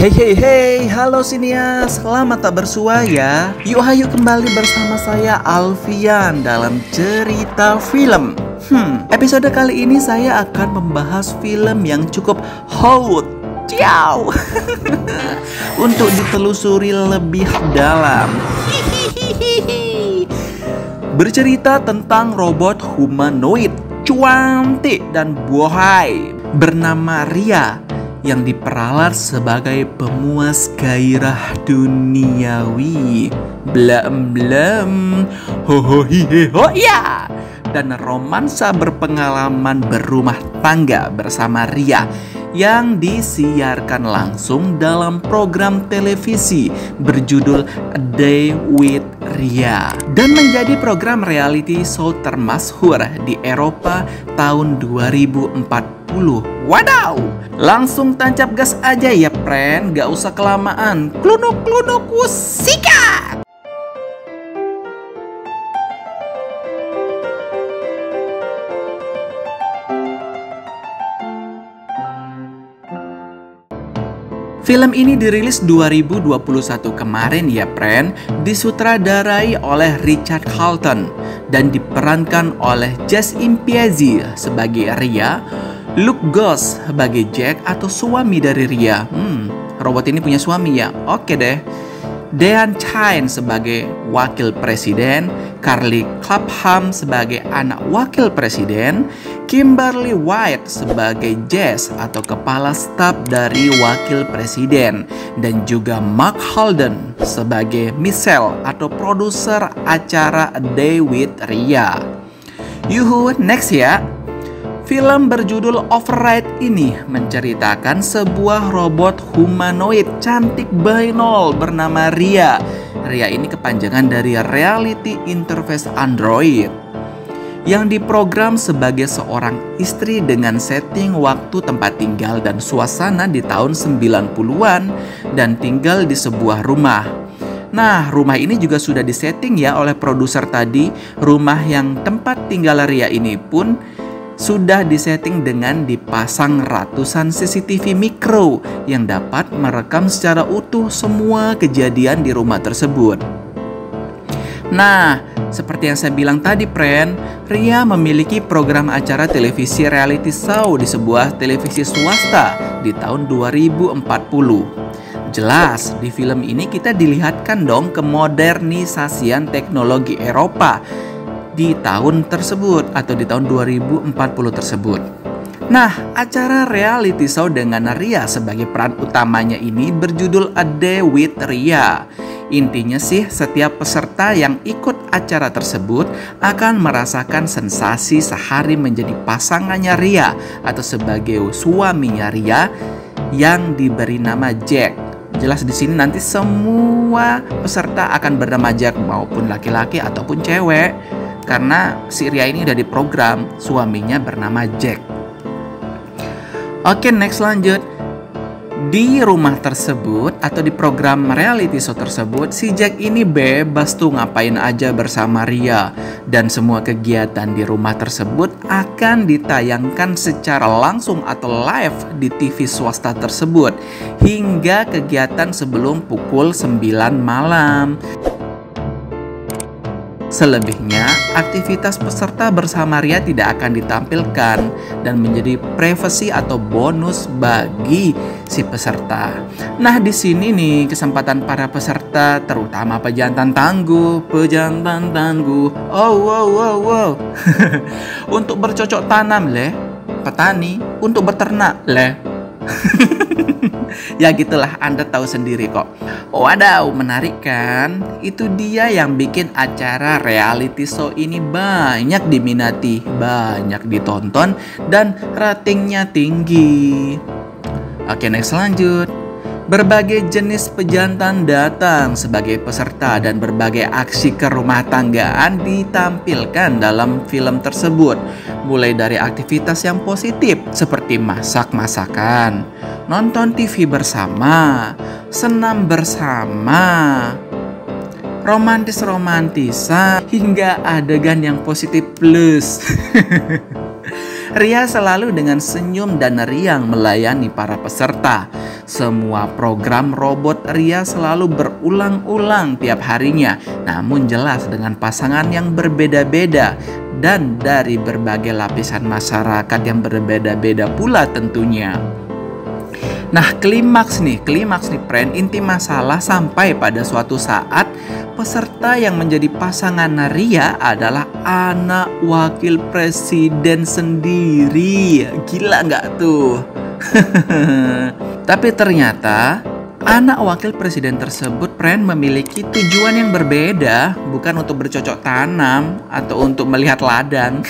Hey, halo sinias, selamat tak bersua ya. Yuk hayu kembali bersama saya Alfian dalam cerita film. Episode kali ini saya akan membahas film yang cukup hot, ciao, untuk ditelusuri lebih dalam. Bercerita tentang robot humanoid cuantik dan bohai bernama Ria yang diperalat sebagai pemuas gairah duniawi. Blem, ho ya, dan romansa berpengalaman berumah tangga bersama Ria yang disiarkan langsung dalam program televisi berjudul A Day with Ria dan menjadi program reality show termasyhur di Eropa tahun 2040. Wadaw, langsung tancap gas aja ya friend, gak usah kelamaan. Klunuk sikat. Film ini dirilis 2021 kemarin ya friend, disutradarai oleh Richard Carlton dan diperankan oleh Jess Impiazzi sebagai Ria, Luke Goss sebagai Jack atau suami dari Ria. Robot ini punya suami ya? Oke deh. Dean Cain sebagai wakil presiden, Carly Clapham sebagai anak wakil presiden, Kimberly White sebagai Jess atau kepala staf dari wakil presiden, dan juga Mark Holden sebagai Michelle atau produser acara A Day with Ria. Yuhu, next ya. Film berjudul Override ini menceritakan sebuah robot humanoid cantik bainol bernama Ria. Ria ini kepanjangan dari Reality Interface Android yang diprogram sebagai seorang istri dengan setting waktu, tempat tinggal, dan suasana di tahun 90-an dan tinggal di sebuah rumah. Nah, rumah ini juga sudah disetting ya oleh produser tadi. Rumah yang tempat tinggal Ria ini pun sudah disetting dengan dipasang ratusan CCTV mikro yang dapat merekam secara utuh semua kejadian di rumah tersebut. Nah, seperti yang saya bilang tadi, friend, Ria memiliki program acara televisi reality show di sebuah televisi swasta di tahun 2040. Jelas, di film ini kita dilihatkan dong kemodernisasian teknologi Eropa di tahun tersebut atau di tahun 2040 tersebut. Nah, acara reality show dengan Ria sebagai peran utamanya ini berjudul A Day with Ria. Intinya sih, setiap peserta yang ikut acara tersebut akan merasakan sensasi sehari menjadi pasangannya Ria atau sebagai suaminya Ria yang diberi nama Jack. Jelas di sini nanti semua peserta akan bernama Jack, maupun laki-laki ataupun cewek, karena si Ria ini udah diprogram suaminya bernama Jack. Oke, next lanjut. Di rumah tersebut atau di program reality show tersebut, si Jack ini bebas tuh ngapain aja bersama Ria, dan semua kegiatan di rumah tersebut akan ditayangkan secara langsung atau live di TV swasta tersebut hingga kegiatan sebelum pukul 9 malam. Selebihnya, aktivitas peserta bersama Ria tidak akan ditampilkan dan menjadi privasi atau bonus bagi si peserta. Nah, di sini nih kesempatan para peserta, terutama pejantan tangguh. Wow. Untuk bercocok tanam leh, petani, untuk beternak leh. Ya gitulah, Anda tahu sendiri kok. Wadaw, menarik kan? Itu dia yang bikin acara reality show ini banyak diminati, banyak ditonton, dan ratingnya tinggi. Oke, next lanjut. Berbagai jenis pejantan datang sebagai peserta dan berbagai aksi kerumah tanggaan ditampilkan dalam film tersebut. Mulai dari aktivitas yang positif seperti masak-masakan, nonton TV bersama, senam bersama, romantis-romantisan, hingga adegan yang positif plus. Ria selalu dengan senyum dan riang melayani para peserta. Semua program robot Ria selalu berulang-ulang tiap harinya, namun jelas dengan pasangan yang berbeda-beda dan dari berbagai lapisan masyarakat yang berbeda-beda pula tentunya. Nah, klimaks nih friend, inti masalah sampai pada suatu saat peserta yang menjadi pasangan Ria adalah anak wakil presiden sendiri. Gila nggak tuh? Tapi ternyata anak wakil presiden tersebut friend memiliki tujuan yang berbeda, bukan untuk bercocok tanam atau untuk melihat ladang,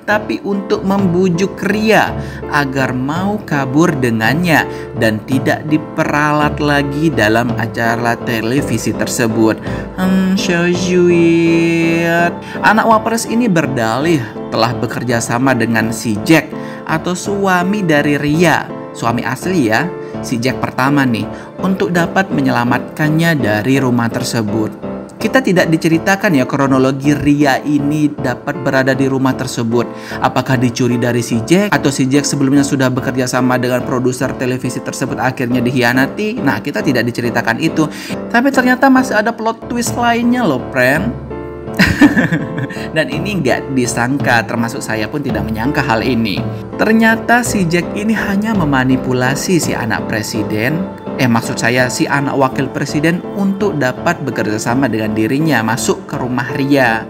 tapi untuk membujuk Ria agar mau kabur dengannya dan tidak diperalat lagi dalam acara televisi tersebut. So sweet. Anak wapres ini berdalih telah bekerja sama dengan si Jack atau suami dari Ria, suami asli ya, si Jack pertama nih, untuk dapat menyelamatkannya dari rumah tersebut. Kita tidak diceritakan ya kronologi Ria ini dapat berada di rumah tersebut. Apakah dicuri dari si Jack atau si Jack sebelumnya sudah bekerja sama dengan produser televisi tersebut akhirnya dikhianati? Nah, kita tidak diceritakan itu. Tapi ternyata masih ada plot twist lainnya loh, friend. Dan ini nggak disangka, termasuk saya pun tidak menyangka hal ini. Ternyata si Jack ini hanya memanipulasi si anak presiden, maksud saya si anak wakil presiden untuk dapat bekerja sama dengan dirinya masuk ke rumah Ria.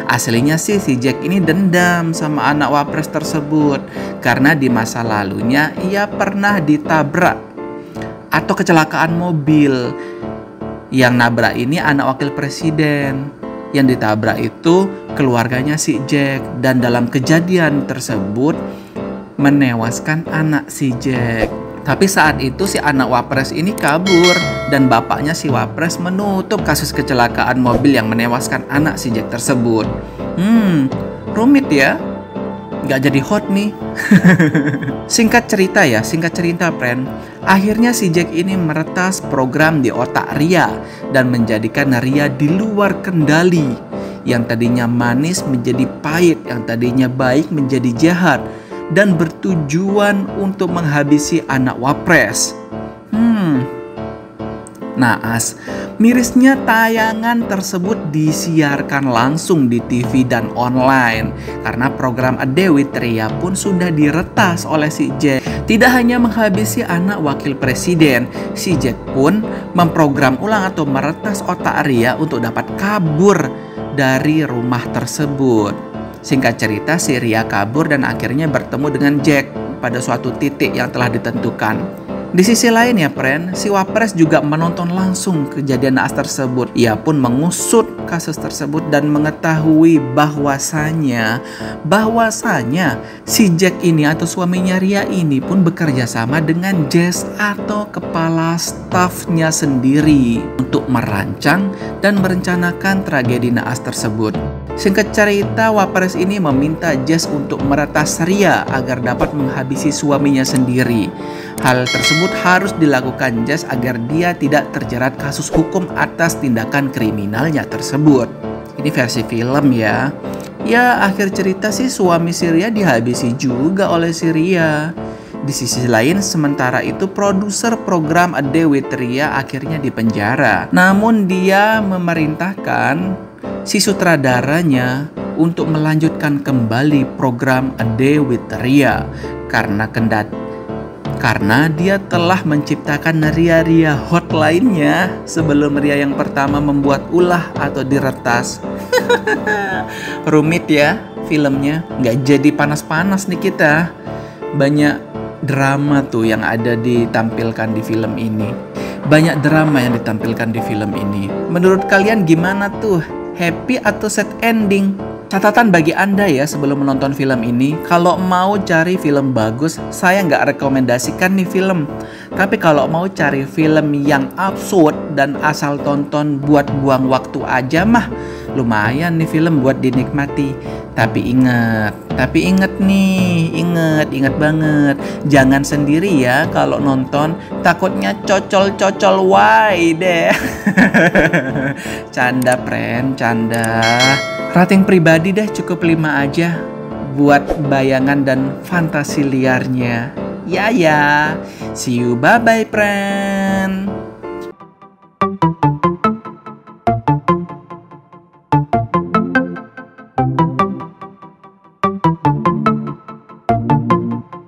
Aslinya sih si Jack ini dendam sama anak wapres tersebut karena di masa lalunya ia pernah ditabrak atau kecelakaan mobil. Yang nabrak ini anak wakil presiden. Yang ditabrak itu keluarganya si Jack, dan dalam kejadian tersebut menewaskan anak si Jack. Tapi saat itu si anak wapres ini kabur dan bapaknya si wapres menutup kasus kecelakaan mobil yang menewaskan anak si Jack tersebut. Rumit ya, nggak jadi hot nih. Singkat cerita friend, akhirnya si Jack ini meretas program di otak Ria dan menjadikan Ria di luar kendali. Yang tadinya manis menjadi pahit, yang tadinya baik menjadi jahat, dan bertujuan untuk menghabisi anak wapres. Naas, mirisnya tayangan tersebut disiarkan langsung di TV dan online karena program A Day with Ria pun sudah diretas oleh si Jack. Tidak hanya menghabisi anak wakil presiden, si Jack pun memprogram ulang atau meretas otak Ria untuk dapat kabur dari rumah tersebut. Singkat cerita, si Ria kabur dan akhirnya bertemu dengan Jack pada suatu titik yang telah ditentukan. Di sisi lain ya friend, si wapres juga menonton langsung kejadian naas tersebut. Ia pun mengusut kasus tersebut dan mengetahui bahwasanya si Jack ini atau suaminya Ria ini pun bekerja sama dengan Jess atau kepala stafnya sendiri untuk merancang dan merencanakan tragedi naas tersebut. Singkat cerita, wapres ini meminta Jess untuk meretas Ria agar dapat menghabisi suaminya sendiri. Hal tersebut harus dilakukan Jess agar dia tidak terjerat kasus hukum atas tindakan kriminalnya tersebut. Ini versi film ya. Ya, akhir cerita sih suami si Ria dihabisi juga oleh si Ria. Di sisi lain, sementara itu produser program A Day with Ria akhirnya dipenjara. Namun dia memerintahkan si sutradaranya untuk melanjutkan kembali program A Day with Ria karena dia telah menciptakan Ria-Ria hot lainnya sebelum Ria yang pertama membuat ulah atau diretas. Rumit ya filmnya, nggak jadi panas-panas nih kita. Banyak drama tuh yang ada ditampilkan di film ini. Banyak drama yang ditampilkan di film ini. Menurut kalian gimana tuh? Happy atau sad ending? Catatan bagi Anda ya sebelum menonton film ini, kalau mau cari film bagus, saya nggak rekomendasikan nih film. Tapi kalau mau cari film yang absurd dan asal tonton buat buang waktu aja mah, lumayan nih film buat dinikmati. Tapi inget banget, jangan sendiri ya kalau nonton, takutnya cocol why deh. Canda friend, canda. Rating pribadi deh cukup 5 aja. buat bayangan dan fantasi liarnya. Ya, see you, bye-bye, friend.